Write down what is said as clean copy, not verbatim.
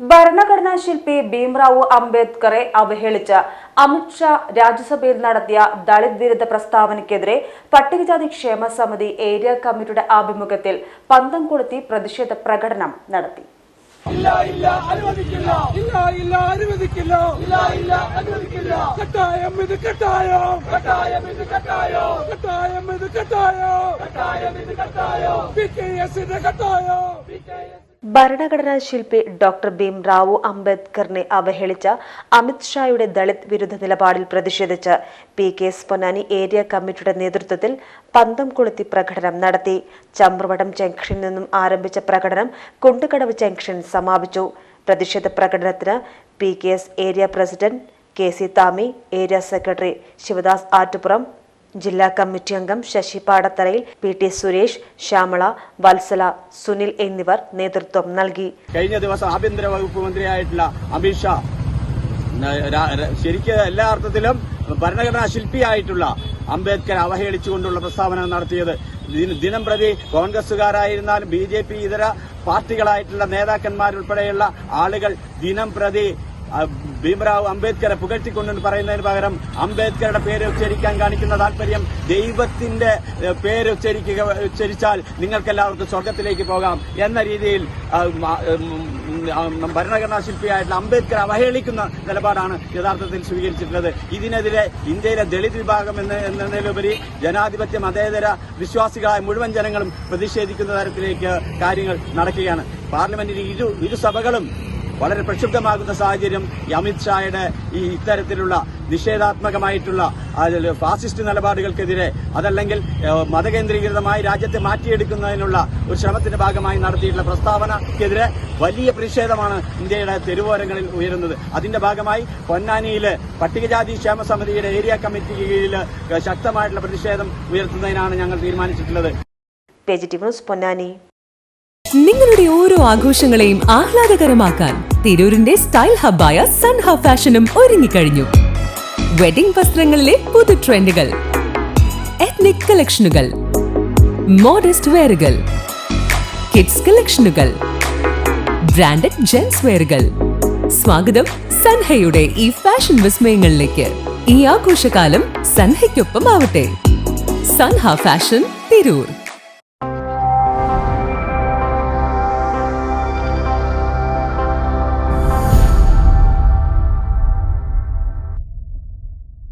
ഭരണഘടനാ ശില്പി ഭീംറാവു അംബേദ്കറെ അവഹേളിച്ച അമിത്ഷാ രാജ്യസഭയിൽ നടത്തിയ ദളിത് വിരുദ്ധ പ്രസ്താവനയ്ക്കെതിരെ പട്ടികജാതി ക്ഷേമ സമിതി ഏരിയ കമ്മിറ്റിയുടെ ആഭിമുഖ്യത്തിൽ പന്തം കൊളുത്തി പ്രതിഷേധ പ്രകടനം നടത്തി. ഭരണഘടനാ ശില്പി ഡോക്ടർ ഭീംറാവു അംബേദ്കറിനെ അവഹേളിച്ച അമിത്ഷായുടെ ദളിത് വിരുദ്ധ നിലപാടിൽ പ്രതിഷേധിച്ച് PKS പൊന്നാനി ഏരിയ കമ്മിറ്റിയുടെ നേതൃത്വത്തിൽ പന്തം കൊളുത്തി പ്രകടനം നടത്തി. ചമ്രവട്ടം ജംഗ്ഷനിൽ നിന്നും ആരംഭിച്ച പ്രകടനം കുണ്ടുകടവ് ജംഗ്ഷൻ സമാപിച്ചു. പ്രതിഷേധ പ്രകടനത്തിന് PKS area president KC Thami, area secretary Sivadas Attupuram, ജില്ലാ കമ്മിറ്റി അംഗം ശശി പാടത്തറയിൽ, PT സുരേഷ്, ശ്യാമള, വത്സല, സുനിൽ എന്നിവർ നേതൃത്വം നൽകി. കഴിഞ്ഞ ദിവസം ആഭ്യന്തര വകുപ്പ് മന്ത്രിയായിട്ടുള്ള അമിത്ഷാ ശരിക്കും എല്ലാ അർത്ഥത്തിലും ഭരണഘടനാ ശില്പിയായിട്ടുള്ള അംബേദ്കർ അവഹേളിച്ചുകൊണ്ടുള്ള പ്രസ്താവന നടത്തിയത് ദിനം പ്രതി കോൺഗ്രസുകാരായിരുന്നാലും BJP ഇതര പാർട്ടികളായിട്ടുള്ള നേതാക്കന്മാരുൾപ്പെടെയുള്ള ആളുകൾ ദിനം പ്രതി ഭീംറാവു അംബേദ്കറെ പുകഴ്ത്തിക്കൊണ്ടെന്ന് പറയുന്നതിന് പകരം അംബേദ്കറുടെ പേര് ഉച്ചരിക്കാൻ കാണിക്കുന്ന താല്പര്യം ദൈവത്തിന്റെ പേര് ഉച്ചരിച്ചാൽ നിങ്ങൾക്കെല്ലാവർക്കും സ്വർഗത്തിലേക്ക് പോകാം എന്ന രീതിയിൽ ഭരണഘടനാ ശില്പിയായിട്ടുള്ള അംബേദ്കർ അവഹേളിക്കുന്ന നിലപാടാണ് യഥാർത്ഥത്തിൽ സ്വീകരിച്ചിട്ടുള്ളത്. ഇതിനെതിരെ ഇന്ത്യയിലെ ദളിത് വിഭാഗം എന്നതിലുപരി ജനാധിപത്യ മതേതര വിശ്വാസികളായ മുഴുവൻ ജനങ്ങളും പ്രതിഷേധിക്കുന്ന തരത്തിലേക്ക് കാര്യങ്ങൾ നടക്കുകയാണ്. പാർലമെന്റിന്റെ ഇരു സഭകളും വളരെ പ്രക്ഷുബ്ധമാകുന്ന സാഹചര്യം അമിത്ഷായുടെ ഇത്തരത്തിലുള്ള നിഷേധാത്മകമായിട്ടുള്ള ഫാസിസ്റ്റ് നിലപാടുകൾക്കെതിരെ അതല്ലെങ്കിൽ മതകേന്ദ്രീകൃതമായി രാജ്യത്തെ മാറ്റിയെടുക്കുന്നതിനുള്ള ഒരു ശ്രമത്തിന്റെ ഭാഗമായി നടത്തിയിട്ടുള്ള പ്രസ്താവനക്കെതിരെ വലിയ പ്രതിഷേധമാണ് ഇന്ത്യയുടെ തെരുവോരങ്ങളിൽ ഉയരുന്നത്. അതിന്റെ ഭാഗമായി പൊന്നാനിയിലെ പട്ടികജാതി ക്ഷേമ സമിതിയുടെ ഏരിയ കമ്മിറ്റി കീഴിൽ ശക്തമായിട്ടുള്ള പ്രതിഷേധം ഉയർത്തുന്നതിനാണ് ഞങ്ങൾ തീരുമാനിച്ചിട്ടുള്ളത്. പൊന്നാനി. നിങ്ങളുടെ ഓരോ ആഘോഷങ്ങളെയും ആഹ്ലാദകരമാക്കാൻ തിരൂരിന്റെ സ്റ്റൈൽ ഹബ്ബായ സൺ ഹബ് ഫാഷനും ഒരുങ്ങിക്കഴിഞ്ഞു. വെഡിംഗ് വസ്ത്രങ്ങളിലെ പുതു ട്രെൻഡുകൾ, എത്നിക് കളക്ഷനുകൾ, മോഡസ്റ്റ് വെയറുകൾ, കിഡ്സ് കളക്ഷനുകൾ, ബ്രാൻഡഡ് ജെൻസ് വെയറുകൾ. സ്വാഗതം സൻഹയുടെ ഈ ഫാഷൻ വിസ്മയങ്ങളിലേക്ക്. ഈ ആഘോഷകാലം സൻഹയ്ക്കൊപ്പം ആവട്ടെ. സൺഹ ഫാഷൻ, തിരൂർ.